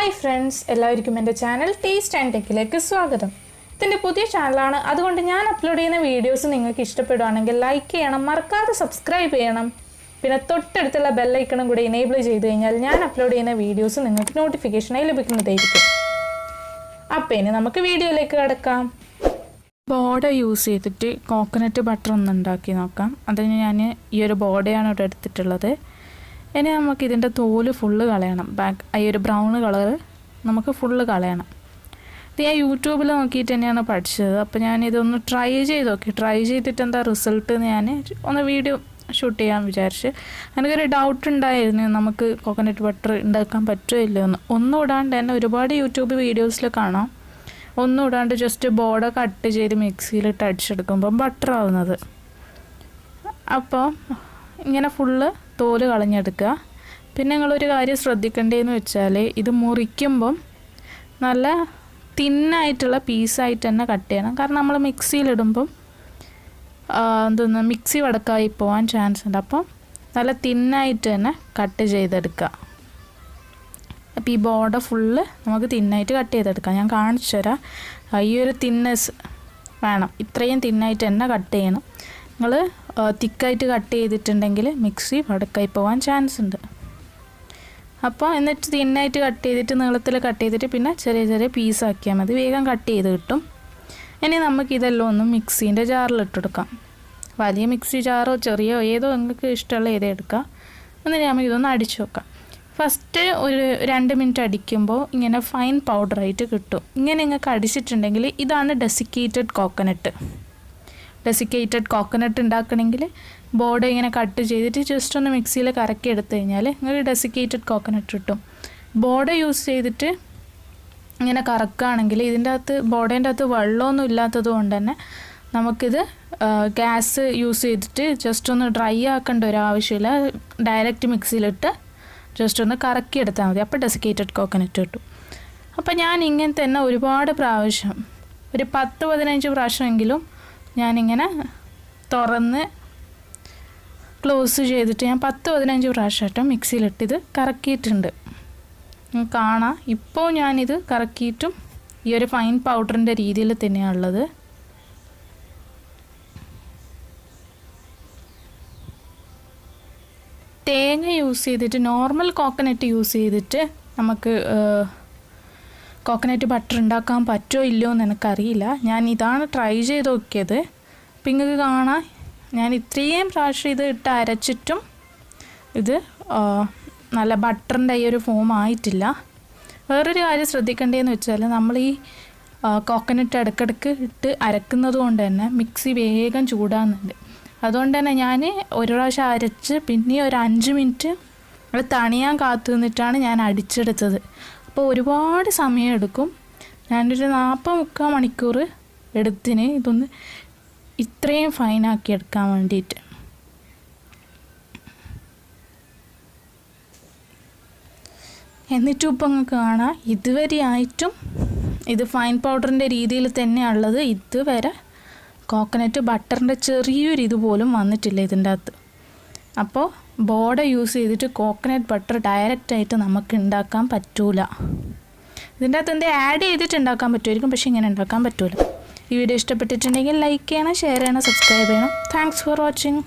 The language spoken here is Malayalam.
ഹായ് ഫ്രണ്ട്സ്, എല്ലാവർക്കും എൻ്റെ ചാനൽ ടേസ്റ്റ് ആൻഡ് ടെക്കിലേക്ക് സ്വാഗതം. ഇതിൻ്റെ പുതിയ ചാനലാണ്, അതുകൊണ്ട് ഞാൻ അപ്ലോഡ് ചെയ്യുന്ന വീഡിയോസ് നിങ്ങൾക്ക് ഇഷ്ടപ്പെടുകയാണെങ്കിൽ ലൈക്ക് ചെയ്യണം, മറക്കാതെ സബ്സ്ക്രൈബ് ചെയ്യണം. പിന്നെ തൊട്ടടുത്തുള്ള ബെല്ലൈക്കണും കൂടി എനേബിൾ ചെയ്ത് കഴിഞ്ഞാൽ ഞാൻ അപ്ലോഡ് ചെയ്യുന്ന വീഡിയോസ് നിങ്ങൾക്ക് നോട്ടിഫിക്കേഷനായി ലഭിക്കുന്നതായിരിക്കും. അപ്പോൾ ഇനി നമുക്ക് വീഡിയോയിലേക്ക് കിടക്കാം. ബോർഡ് യൂസ് ചെയ്തിട്ട് കോക്കനട്ട് ബട്ടർ ഒന്ന് ഉണ്ടാക്കി നോക്കാം. അതിന് ഞാൻ ഈ ഒരു ബോർഡയാണ് ഇവിടെ എടുത്തിട്ടുള്ളത്. ഇനി നമുക്ക് ഇതിൻ്റെ തോല് ഫുള്ള് കളയണം. ഈ ഒരു ബ്രൗൺ കളറ് നമുക്ക് ഫുള്ള് കളയണം. ഇത് ഞാൻ യൂട്യൂബിൽ നോക്കിയിട്ട് തന്നെയാണ് പഠിച്ചത്. അപ്പോൾ ഞാനിതൊന്ന് ട്രൈ ചെയ്ത് നോക്കി. ട്രൈ ചെയ്തിട്ട് എന്താ റിസൾട്ട് എന്ന് ഞാൻ ഒന്ന് വീഡിയോ ഷൂട്ട് ചെയ്യാൻ വിചാരിച്ച്. എനിക്കൊരു ഡൗട്ട് ഉണ്ടായിരുന്നു, നമുക്ക് കോക്കനട്ട് ബട്ടർ ഉണ്ടാക്കാൻ പറ്റുമോ ഇല്ലയോ എന്ന്. ഒന്നും ഇടാണ്ട് തന്നെ ഒരുപാട് യൂട്യൂബ് വീഡിയോസിൽ കാണാം, ഒന്നും ഇടാണ്ട് ജസ്റ്റ് ബോർഡ് കട്ട് ചെയ്ത് മിക്സിയിലിട്ട് അടിച്ചെടുക്കുമ്പോൾ ബട്ടർ ആവുന്നത്. അപ്പോൾ ഇങ്ങനെ ഫുള്ള് തോല് കളഞ്ഞെടുക്കുക. പിന്നെ നിങ്ങളൊരു കാര്യം ശ്രദ്ധിക്കേണ്ടതെന്ന് വെച്ചാൽ, ഇത് മുറിക്കുമ്പം നല്ല തിന്നായിട്ടുള്ള പീസായിട്ട് തന്നെ കട്ട് ചെയ്യണം. കാരണം നമ്മൾ മിക്സിയിലിടുമ്പം മിക്സി വടക്കായി പോകാൻ ചാൻസ് ഉണ്ട്. അപ്പം നല്ല തിന്നായിട്ട് തന്നെ കട്ട് ചെയ്തെടുക്കുക. അപ്പോൾ ഈ ബോർഡ് ഫുള്ള് നമുക്ക് തിന്നായിട്ട് കട്ട് ചെയ്തെടുക്കാം. ഞാൻ കാണിച്ചു തരാം. ഈ ഒരു തിന്നസ് വേണം, ഇത്രയും തിന്നായിട്ട് തന്നെ കട്ട് ചെയ്യണം. നിങ്ങൾ തിക്കായിട്ട് കട്ട് ചെയ്തിട്ടുണ്ടെങ്കിൽ മിക്സി വടക്കായി പോകാൻ ചാൻസ് ഉണ്ട്. അപ്പോൾ എന്നിട്ട് തിന്നായിട്ട് കട്ട് ചെയ്തിട്ട് നീളത്തിൽ കട്ട് ചെയ്തിട്ട് പിന്നെ ചെറിയ ചെറിയ പീസാക്കിയാൽ മതി, വേഗം കട്ട് ചെയ്ത് കിട്ടും. ഇനി നമുക്കിതെല്ലാം ഒന്ന് മിക്സീൻ്റെ ജാറിലിട്ടെടുക്കാം. വലിയ മിക്സി ജാറോ ചെറിയോ ഏതോ നിങ്ങൾക്ക് ഇഷ്ടമുള്ള ഏതോ എടുക്കാം. എന്നിട്ട് നമുക്കിതൊന്ന് അടിച്ചു വെക്കാം. ഫസ്റ്റ് ഒരു 2 മിനിറ്റ് അടിക്കുമ്പോൾ ഇങ്ങനെ ഫൈൻ പൗഡറായിട്ട് കിട്ടും. ഇങ്ങനെ നിങ്ങൾക്ക് അടിച്ചിട്ടുണ്ടെങ്കിൽ ഇതാണ് ഡെസിക്കേറ്റഡ് കോക്കനട്ട്. ഡെസിക്കേറ്റഡ് കോക്കനട്ട് ഉണ്ടാക്കണമെങ്കിൽ ബോർഡ് ഇങ്ങനെ കട്ട് ചെയ്തിട്ട് ജസ്റ്റ് ഒന്ന് മിക്സിയിൽ കറക്കി എടുത്തു കഴിഞ്ഞാൽ നിങ്ങൾക്ക് ഡെസിക്കേറ്റഡ് കോക്കനട്ട് കിട്ടും. ബോർഡ് യൂസ് ചെയ്തിട്ട് ഇങ്ങനെ കറക്കുകയാണെങ്കിൽ ഇതിൻ്റെ അകത്ത് ബോർഡിൻ്റെ അകത്ത് വെള്ളമൊന്നും ഇല്ലാത്തത് കൊണ്ട് തന്നെ നമുക്കിത് ഗ്യാസ് യൂസ് ചെയ്തിട്ട് ജസ്റ്റ് ഒന്ന് ഡ്രൈ ആക്കേണ്ട ഒരു ആവശ്യമില്ല. ഡയറക്റ്റ് മിക്സിയിലിട്ട് ജസ്റ്റ് ഒന്ന് കറക്കി എടുത്താൽ മതി. അപ്പോൾ ഡെസിക്കേറ്റഡ് കോക്കനട്ട് കിട്ടും. അപ്പോൾ ഞാൻ ഇങ്ങനെ തന്നെ ഒരുപാട് പ്രാവശ്യം, ഒരു 10-15 പ്രാവശ്യമെങ്കിലും ഞാനിങ്ങനെ തുറന്ന് ക്ലോസ് ചെയ്തിട്ട് ഞാൻ 10-15 പ്രാവശ്യമായിട്ട് മിക്സിയിലിട്ടിത് കറക്കിയിട്ടുണ്ട്. കാണാം, ഇപ്പോൾ ഞാനിത് കറക്കിയിട്ടും ഈ ഒരു ഫൈൻ പൗഡറിൻ്റെ രീതിയിൽ തന്നെയാണുള്ളത്. തേങ്ങ യൂസ് ചെയ്തിട്ട്, നോർമൽ കോക്കനട്ട് യൂസ് ചെയ്തിട്ട് നമുക്ക് കോക്കനട്ട് ബട്ടർ ഉണ്ടാക്കാൻ പറ്റുമോ ഇല്ലയോ എന്ന് എനിക്കറിയില്ല. ഞാൻ ഇതാണ് ട്രൈ ചെയ്ത് നോക്കിയത്. അപ്പം നിങ്ങൾക്ക് കാണാം, ഞാൻ ഇത്രയും പ്രാവശ്യം ഇത് ഇട്ട് അരച്ചിട്ടും ഇത് നല്ല ബട്ടറിൻ്റെ ഈ ഒരു ഫോം ആയിട്ടില്ല. വേറൊരു കാര്യം ശ്രദ്ധിക്കേണ്ടതെന്ന് വെച്ചാൽ, നമ്മൾ ഈ കോക്കനട്ട് ഇടയ്ക്കിടയ്ക്ക് ഇട്ട് അരക്കുന്നത് കൊണ്ട് തന്നെ മിക്സി വേഗം ചൂടാകുന്നുണ്ട്. അതുകൊണ്ട് തന്നെ ഞാൻ ഒരു പ്രാവശ്യം അരച്ച് പിന്നെ ഒരു 5 മിനിറ്റ് അത് തണിയാൻ കാത്തു നിന്നിട്ടാണ് ഞാൻ അടിച്ചെടുത്തത്. അപ്പോൾ ഒരുപാട് സമയം എടുക്കും. ഞാനൊരു 40-40 മണിക്കൂർ എടുത്തിന് ഇതൊന്ന് ഇത്രയും ഫൈനാക്കി എടുക്കാൻ വേണ്ടിയിട്ട്. എന്നിട്ടും ഇപ്പം നിങ്ങൾക്ക് കാണാം, ഇതുവരെ ആയിട്ടും ഇത് ഫൈൻ പൗഡറിൻ്റെ രീതിയിൽ തന്നെയുള്ളത്. ഇതുവരെ കോക്കനട്ട് ബട്ടറിൻ്റെ ചെറിയൊരു ഇതുപോലും വന്നിട്ടില്ല ഇതിൻ്റെ അകത്ത്. അപ്പോൾ ബോർഡ് യൂസ് ചെയ്തിട്ട് കോക്കനട്ട് ബട്ടർ ഡയറക്റ്റായിട്ട് നമുക്ക് ഉണ്ടാക്കാൻ പറ്റൂല. ഇതിൻ്റെ അകത്ത് എന്തെങ്കിലും ആഡ് ചെയ്തിട്ട് ഉണ്ടാക്കാൻ പറ്റുമായിരിക്കും, പക്ഷേ ഇങ്ങനെ ഉണ്ടാക്കാൻ പറ്റൂല. ഈ വീഡിയോ ഇഷ്ടപ്പെട്ടിട്ടുണ്ടെങ്കിൽ ലൈക്ക് ചെയ്യണം, ഷെയർ ചെയ്യണം, സബ്സ്ക്രൈബ് ചെയ്യണം. Thanks for watching.